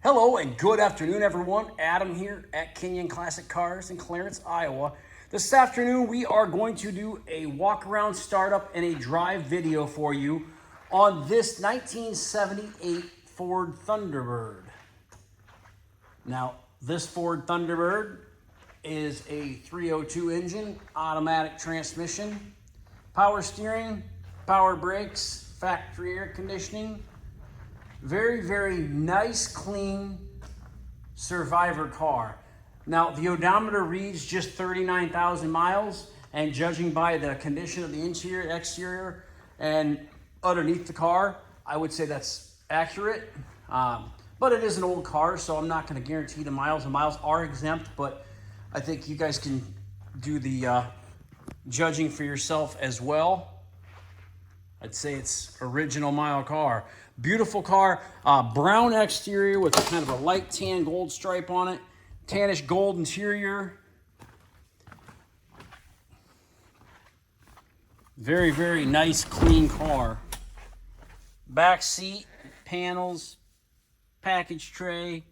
Hello and good afternoon, everyone. Adam here at Kenyon Classic Cars in Clarence, Iowa. This afternoon, we are going to do a walk-around startup and a drive video for you on this 1978 Ford Thunderbird. Now, this Ford Thunderbird is a 302 engine, automatic transmission, power steering, power brakes, factory air conditioning. Very, very nice, clean survivor car. Now, the odometer reads just 39,000 miles, and judging by the condition of the interior, exterior, and underneath the car, I would say that's accurate. But it is an old car, so I'm not going to guarantee the miles. The miles are exempt, but I think you guys can do the judging for yourself as well. I'd say it's original mile car. Beautiful car, brown exterior with kind of a light tan gold stripe on it. Tannish gold interior. Very, very nice, clean car. Back seat, panels, package tray,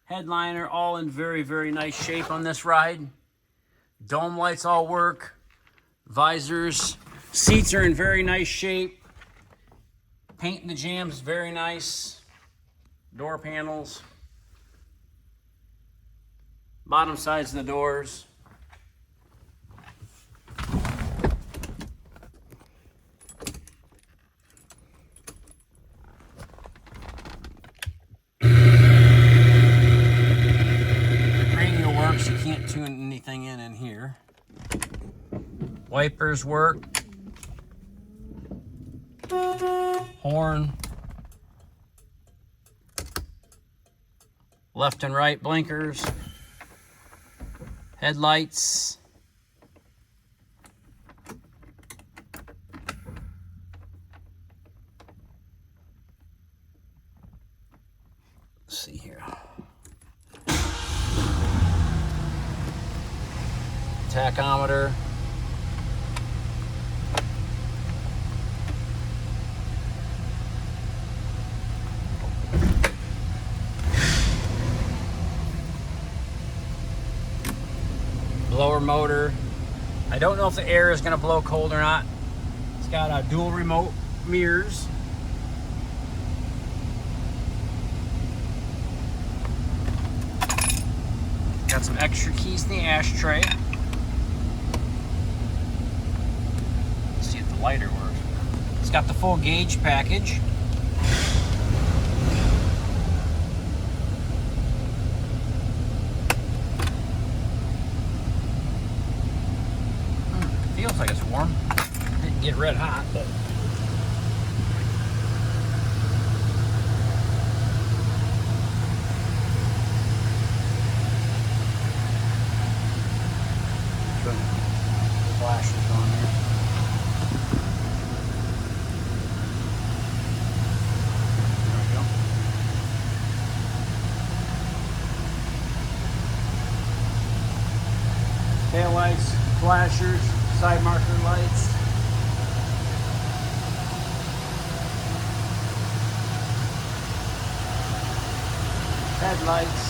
headliner, all in very, very nice shape on this ride. Dome lights all work. Visors. Seats are in very nice shape. Paint in the jams, very nice. Door panels. Bottom sides of the doors. Radio works, you can't tune anything in here. Wipers work. Horn, left and right blinkers, headlights, let's see here, tachometer. Blower motor. I don't know if the air is going to blow cold or not. It's got dual remote mirrors. Got some extra keys in the ashtray. Let's see if the lighter works. It's got the full gauge package. Feels like it's warm. Didn't get red hot, but flashes on there. There we go. Tail lights, flashers. Side marker lights. Headlights.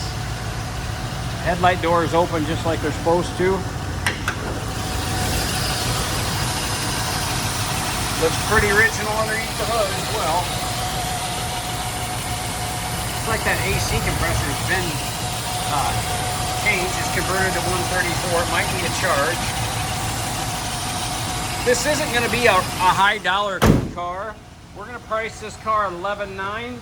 Headlight doors open just like they're supposed to. Looks pretty original underneath the hood as well. It's like that AC compressor has been changed. It's converted to 134. It might need a charge. This isn't going to be a high dollar car. We're going to price this car $11,900.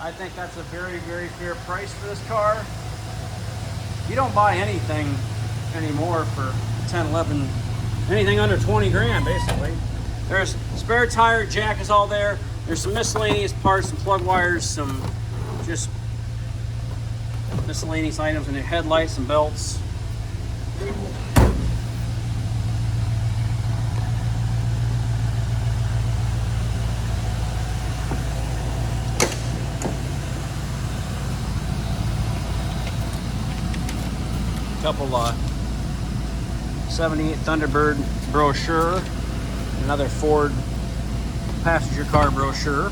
I think that's a very, very fair price for this car. You don't buy anything anymore for 10, 11, anything under 20 grand basically. There's spare tire, jack is all there. There's some miscellaneous parts, some plug wires, some just miscellaneous items in the headlights and belts. Couple 78 Thunderbird brochure, another Ford passenger car brochure.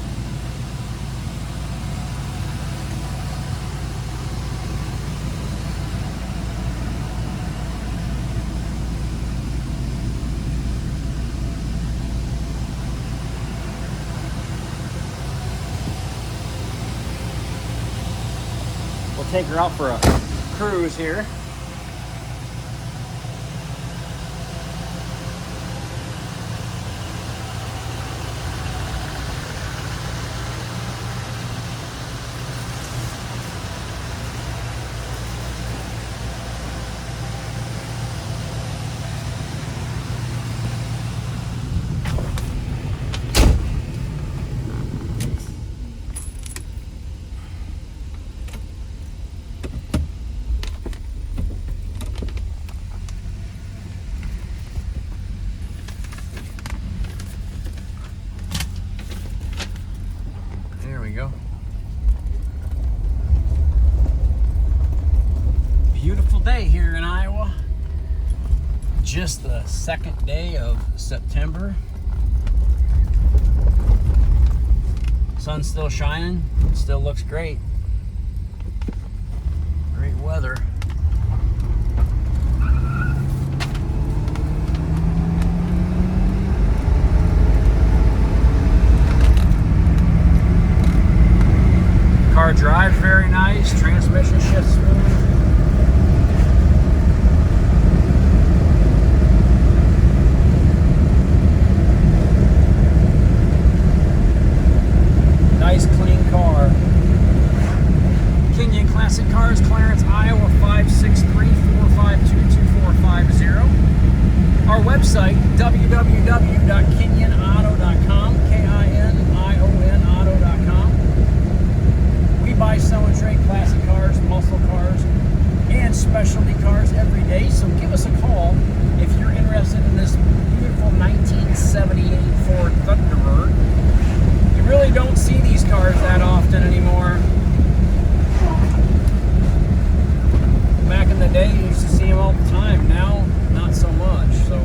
take her out for a cruise here. There we go. Beautiful day here in Iowa. Just the second day of September. Sun's still shining. Still looks great. Great weather. Car drives very nice, transmission shifts smooth. Nice clean car. Kenyon Classic Cars, Clarence, Iowa 563-452-2450. Our website, www.kinyonauto.com, K-I-N-I-O-N auto.com. We buy, sell, and trade classic cars, muscle cars, and specialty cars every day. So give us a call if you're interested in this beautiful 1978 Ford Thunderbird. You really don't see these cars that often anymore. Back in the day, you used to see them all the time. Now, not so much. So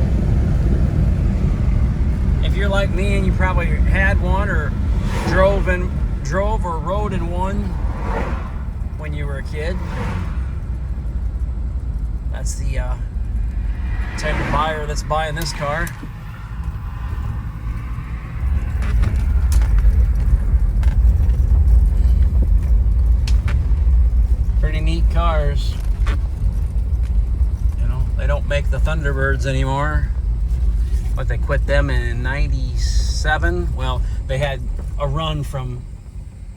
if you're like me and you probably had one or drove or rode in one when you were a kid, that's the type of buyer that's buying this car. Pretty neat cars. You know, they don't make the Thunderbirds anymore, but they quit them in '97. Well, they had a run from,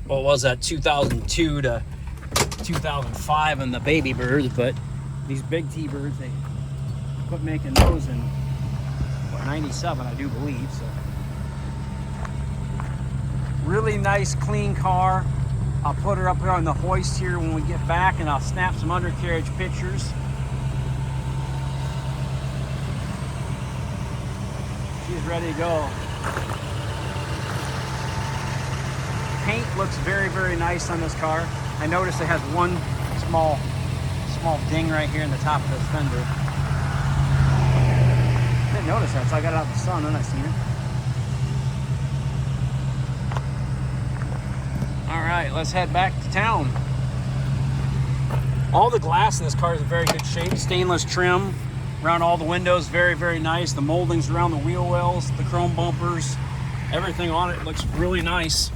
what was that, 2002 to 2005 on the baby birds, but these big T-birds, they quit making those in, what, 97, I do believe. So really nice, clean car. I'll put her up here on the hoist here when we get back, and I'll snap some undercarriage pictures. She's ready to go. Paint looks very, very nice on this car. I noticed it has one small ding right here in the top of the fender. Didn't notice that, so I got it out in the sun and I seen it. All right, let's head back to town. All the glass in this car is in very good shape. Stainless trim around all the windows, very, very nice. The moldings around the wheel wells, the chrome bumpers, everything on it looks really nice.